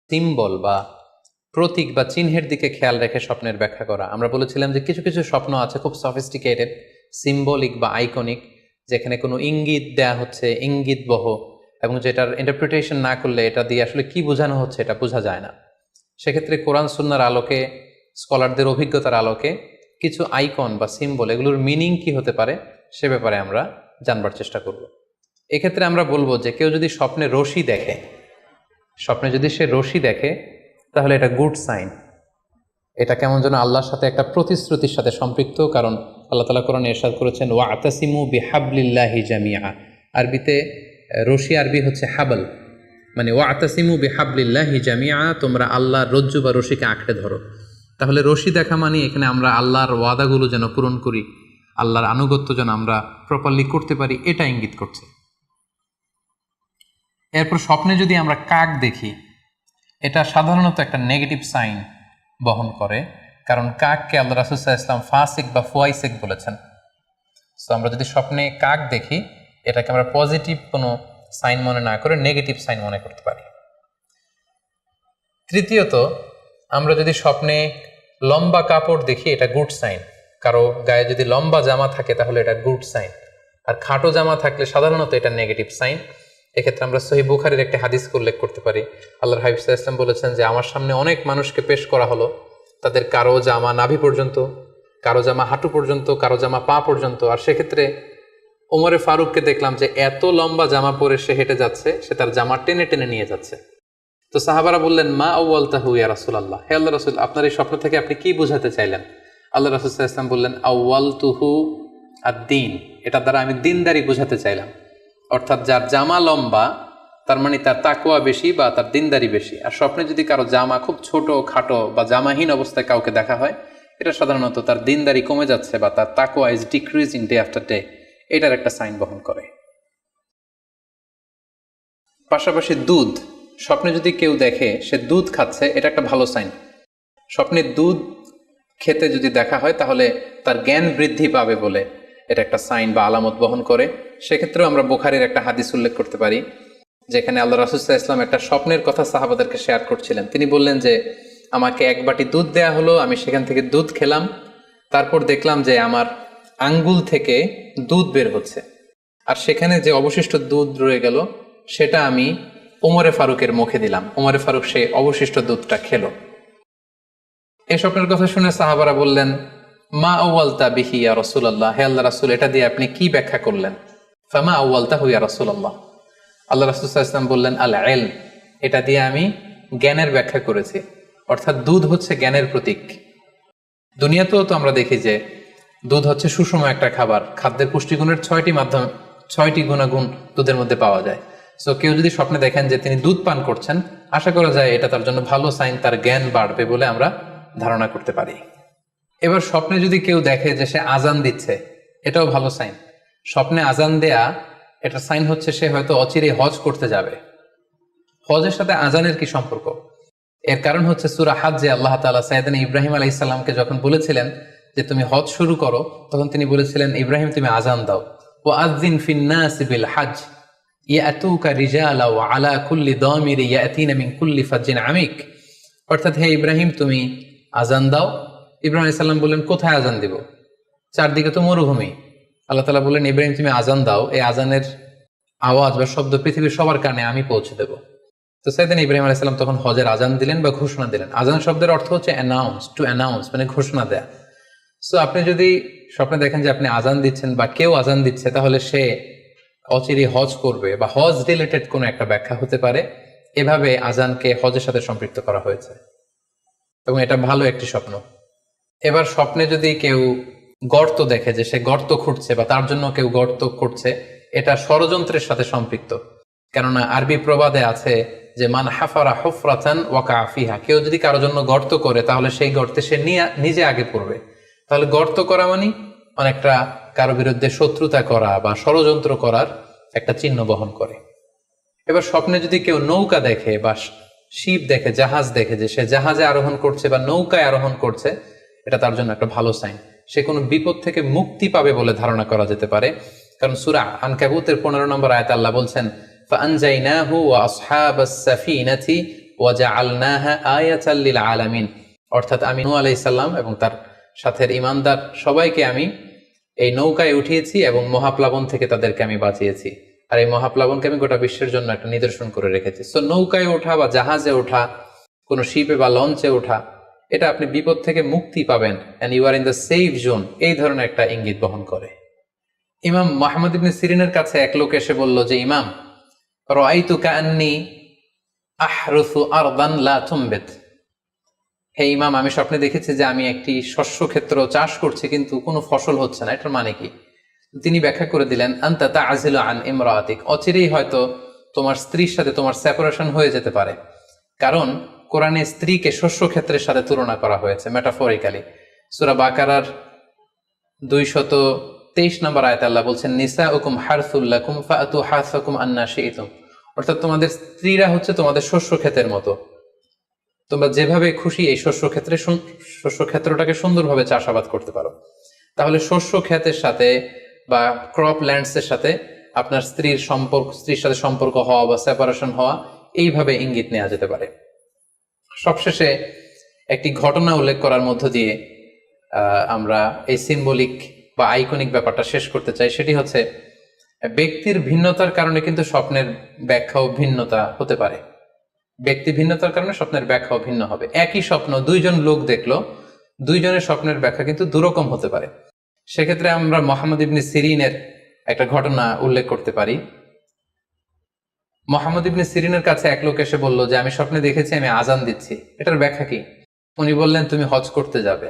Symbol বা প্রতীক বা চিহ্নের দিকে খেয়াল রেখে স্বপ্নের ব্যাখ্যা করা। আমরা বলেছিলাম যে কিছু কিছু স্বপ্ন আছে খুব সফিস্টিকেটেড, সিম্বলিক বা আইকনিক, যেখানে কোনো ইঙ্গিত দেয়া হচ্ছে, ইঙ্গিতবহ, এবং যেটার ইন্টারপ্রিটেশন না করলে এটা দিয়ে আসলে কি বোঝানো হচ্ছে এটা বোঝা যায় না। সেক্ষেত্রে কোরআন সুন্নাহর আলোকে, স্কলারদের অভিজ্ঞতার আলোকে কিছু আইকন বা সিম্বল, এগুলোর মিনিং কি হতে পারে সে ব্যাপারে আমরা জানবার চেষ্টা করব। এক্ষেত্রে আমরা বলবো যে কেউ যদি স্বপ্নে রশি দেখে, স্বপ্নে যদি সে রশি দেখে, তাহলে এটা গুড সাইন। এটা কেমন যেন আল্লাহর সাথে একটা প্রতিশ্রুতির সাথে সম্পৃক্ত, কারণ আল্লাহ তাআলা কোরআনে ইরশাদ করেছেন ওয়াতাসিমু বিহাবলিল্লাহি জামিআ। আরবিতে রশি আরবি হচ্ছে হাবল, মানে ওয়াতাসিমু বিহাবলিল্লাহি জামিআ, তোমরা আল্লাহর রজ্জু বা রশিকে আঁকড়ে ধরো। তাহলে রশি দেখা মানে এখানে আমরা আল্লাহর ওয়াদাগুলো যেন পূরণ করি, আল্লাহর আনুগত্য যেন আমরা প্রপারলি করতে পারি, এটা ইঙ্গিত করছে। এরপর স্বপ্নে যদি আমরা কাক দেখি, এটা সাধারণত একটা নেগেটিভ সাইন বহন করে, কারণ কাককে আল্লাহ রাসূল সাল্লাল্লাহু আলাইহি ওয়াসাল্লাম ফাসিক বা ফুয়াইসিক বলেছেন। সো আমরা যদি স্বপ্নে কাক দেখি, এটাকে আমরা পজিটিভ কোনো সাইন মনে না করে নেগেটিভ সাইন মনে করতে পারি। তৃতীয়ত, আমরা যদি স্বপ্নে লম্বা কাপড় দেখি, এটা গুড সাইন। কারো গায়ে যদি লম্বা জামা থাকে তাহলে এটা গুড সাইন, আর খাটো জামা থাকলে সাধারণত এটা নেগেটিভ সাইন। এক্ষেত্রে আমরা সহিহ বুখারীর একটি হাদিসকে উল্লেখ করতে পারি। আল্লাহর হাবিব সাল্লাল্লাহু আলাইহি ওয়াসাল্লাম বলেছেন যে আমার সামনে অনেক মানুষকে পেশ করা হলো, তাদের কারো জামা নাভি পর্যন্ত, কারো জামা হাঁটু পর্যন্ত, কারো জামা পা পর্যন্ত। আর সেক্ষেত্রে ওমরে ফারুককে দেখলাম যে এত লম্বা জামা পরে সে হেঁটে যাচ্ছে, সে তার জামা টেনে টেনে নিয়ে যাচ্ছে। তো সাহাবারা বললেন মা আউয়ালতাহু ইয়া রাসূলুল্লাহ, হে আল্লাহর রাসূল, আপনার এই স্বপ্ন থেকে আপনি কি বোঝাতে চাইলেন? আল্লাহ রাসূল সাল্লাল্লাহু আলাইহি ওয়াসাল্লাম বললেন আউয়ালতুহু আদ-দীন, এটা দ্বারা আমি দিনদারি বোঝাতে চাইলাম। অর্থাৎ যার জামা লম্বা তার মানে তার তাকওয়া বেশি বা তার দিনদারি বেশি। আর স্বপ্নে যদি কারো জামা খুব ছোট খাটো বা জামাহীন অবস্থায় কাউকে দেখা হয়, এটা সাধারণত তার দিনদারি কমে যাচ্ছে বা তার তাকওয়া is decreasing day after day, এটার একটা সাইন বহন করে। পাশাপাশি দুধ, স্বপ্নে যদি কেউ দেখে সে দুধ খাচ্ছে, এটা একটা ভালো সাইন। স্বপ্নে দুধ খেতে যদি দেখা হয় তাহলে তার জ্ঞান বৃদ্ধি পাবে বলে এটা একটা সাইন বা আলামত বহন করে। সেক্ষেত্রেও আমরা বুখারীর একটা হাদিস উল্লেখ করতে পারি, যেখানে আল্লাহ রাসূল সাল্লাল্লাহু আলাইহি ওয়াসাল্লাম একটা স্বপ্নের কথা সাহাবাদেরকে শেয়ার করছিলেন। তিনি বললেন যে আমাকে এক বাটি দুধ দেয়া হলো, আমি সেখান থেকে দুধ খেলাম, তারপর দেখলাম যে আমার আঙ্গুল থেকে দুধ বের হচ্ছে, আর সেখানে যে অবশিষ্ট দুধ রয়ে গেল সেটা আমি ওমরে ফারুকের মুখে দিলাম। ওমরে ফারুক সে অবশিষ্ট দুধটা খেলো। এই স্বপ্নের কথা শুনে সাহাবারা বললেন মা আউয়ালতা বিহি ইয়া রাসূলুল্লাহ, হে আল্লাহর রাসূল, এটা দিয়ে আপনি কি ব্যাখ্যা করলেন? ফামা আউয়ালতাহু ইয়া রাসূলুল্লাহ, আল্লাহ রাসূল সাল্লাল্লাহু আলাইহি ওয়াসাল্লাম বললেন আল ইলম, এটা দিয়ে আমি জ্ঞানের ব্যাখ্যা করেছি। অর্থাৎ দুধ হচ্ছে জ্ঞানের প্রতীক। দুনিয়াতেও তো আমরা দেখি যে দুধ হচ্ছে সুষম একটা খাবার, খাদ্যের পুষ্টিগুণের 6টি গুণাগুণ দুধের মধ্যে পাওয়া যায়। সো কেউ যদি স্বপ্নে দেখেন যে তিনি দুধ পান করছেন, আশা করা যায় এটা তার জন্য ভালো সাইন, তার জ্ঞান বাড়বে বলে আমরা ধারণা করতে পারি। এবার স্বপ্নে যদি কেউ দেখে যে সে আজান দিচ্ছে, এটাও ভালো সাইন। স্বপ্নে আজান দেয়া এটা সাইন হচ্ছে সে হয়তো অচিরে হজ করতে যাবে। হজের সাথে আজানের কি সম্পর্ক? এর কারণ হচ্ছে সূরা হজ্জে আল্লাহ তাআলা সাইয়েদনা ইব্রাহিম আলাইহিস সালামকে যখন বলেছিলেন যে তুমি হজ শুরু করো, তখন তিনি বলেছিলেন ইব্রাহিম তুমি আজান দাও, ওয়াআযযিন ফিন নাসি বিল হজ্জ ইয়াতুকা রিজালা ওয়া আলা কুল্লি দামির ইয়াতিনা মিন কুল্লি ফাজ্জিন আমিক। অর্থাৎ হে ইব্রাহিম তুমি আজান দাও। ইব্রাহিম আলাইহিস সালাম বললেন কোথায় আজান দিব? চারদিকে তো মরুভূমি। আল্লাহ তাআলা বললেন ইব্রাহিম তুমি আজান দাও, এই আজানের আওয়াজ বা শব্দ পৃথিবীর সবার কানে আমি পৌঁছে দেব। তো সাইয়েদনা ইব্রাহিম আলাইহিস সালাম তখন হজের আজান দিলেন বা ঘোষণা দিলেন। আজান শব্দের অর্থ হচ্ছে অ্যানাউন্স, টু অ্যানাউন্স, মানে ঘোষণা দেয়া। সো আপনি যদি স্বপ্নে দেখেন যে আপনি আজান দিচ্ছেন বা কেউ আজান দিচ্ছে, তাহলে সে অচিরে হজ করবে বা হজ রিলেটেড কোনো একটা ব্যাখ্যা হতে পারে। এভাবে আজানকে হজের সাথে সম্পৃক্ত করা হয়েছে এবং এটা ভালো একটি স্বপ্ন। এবার স্বপ্নে যদি কেউ গর্ত দেখে যে সে গর্ত খুঁড়ছে বা তার জন্য কেউ গর্ত করছে, এটা ষড়যন্ত্রের সাথে সম্পৃক্ত। কেননা আরবি প্রবাদে আছে যে মান হাফারা হুফরাতান ওয়াকা ফিহা, কেউ যদি কারোর জন্য গর্ত করে তাহলে সেই গর্তে সে নিজে আগে পড়বে। তাহলে গর্ত করা মানে অনেকটা কারো বিরুদ্ধে শত্রুতা করা বা ষড়যন্ত্র করার একটা চিহ্ন বহন করে। এবার স্বপ্নে যদি কেউ নৌকা দেখে বা শিপ দেখে, জাহাজ দেখে যে সে জাহাজে আরোহণ করছে বা নৌকায় আরোহণ করছে, এটা তার জন্য একটা ভালো সাইন। সে কোনো বিপদ থেকে মুক্তি পাবে বলে ধারণা করা যেতে পারে। কারণ সূরা আনকাবুতের 15 নম্বর আয়াতে আল্লাহ বলছেন ফাআনজাইনাহু ওয়া আসহাবাস সাফিনাতি ওয়াজআলনাহা আয়াতাল লিল আলামিন, অর্থাৎ আমি নূহ আলাইহিস সালাম এবং তার সাথের ঈমানদার সবাইকে আমি এই নৌকায় উঠিয়েছি এবং মহাপ্লাবন থেকে তাদেরকে আমি বাঁচিয়েছি। আর এই মহাপ্লাবনকে আমি গোটা বিশ্বের জন্য একটা নিদর্শন করে রেখেছি। সো নৌকায় ওঠা বা জাহাজে ওঠা, কোনো শিপে বা লঞ্চে ওঠা, এটা আপনি বিপদ থেকে মুক্তি পাবেন, and you are in the safe zone, এই ধরনের একটা ইঙ্গিত বহন করে। ইমাম মুহাম্মদ ইবনে সিরিনের কাছে এক লোক এসে বলল যে, ইমাম, রাআইতু কাআন্নী আহরুসু আরদান লা তুমবিত, হে ইমাম, আমি স্বপ্নে দেখেছি যে আমি একটি শস্য ক্ষেত্র চাষ করছি কিন্তু কোনো ফসল হচ্ছে না, এটার মানে কি? তিনি ব্যাখ্যা করে দিলেন, আনতা তা'জিলু আন ইমরাআতিক, অচিরেই হয়তো তোমার স্ত্রীর সাথে তোমার সেপারেশন হয়ে যেতে পারে। কারণ কোরআনে স্ত্রীকে শস্য ক্ষেত্রের সাথে তুলনা করা হয়েছে মেটাফরিক্যালি। সূরা বাকারার 223 নম্বর আয়াতে আল্লাহ বলছেন, নিসাউকুম হারসুল লাকুম ফাআতু হারসাকুম আন্না শি'তুম, অর্থাৎ তোমাদের স্ত্রীরা হচ্ছে তোমাদের শস্য ক্ষেতের মতো, তোমরা যেভাবে খুশি এই শস্য ক্ষেত্রটাকে সুন্দরভাবে চাষাবাদ করতে পারো। তাহলে শস্য ক্ষেতের সাথে বা ক্রপ ল্যান্ডসের সাথে আপনার স্ত্রীর সাথে সম্পর্ক হওয়া বা সেপারেশন হওয়া, এইভাবে ইঙ্গিত নেওয়া যেতে পারে। সবশেষে একটি ঘটনা উল্লেখ করার মধ্য দিয়ে আমরা এই সিম্বলিক বা আইকনিক ব্যাপারটা শেষ করতে চাই। সেটি হচ্ছে, ব্যক্তির ভিন্নতার কারণে কিন্তু স্বপ্নের ব্যাখ্যাও ভিন্নতা হতে পারে। ব্যক্তি ভিন্নতার কারণে স্বপ্নের ব্যাখ্যাও ভিন্ন হবে। একই স্বপ্ন দুইজন লোক দেখলো, দুইজনের স্বপ্নের ব্যাখ্যা কিন্তু দুরকম হতে পারে। সেক্ষেত্রে আমরা মুহাম্মদ ইবনে সিরিনের একটা ঘটনা উল্লেখ করতে পারি। মুহাম্মদ ইবনে সিরিনের কাছে এক লোক এসে বলল যে, আমি স্বপ্নে দেখেছি আমি আজান দিচ্ছি, এটার ব্যাখ্যা কি? উনি বললেন, তুমি হজ করতে যাবে।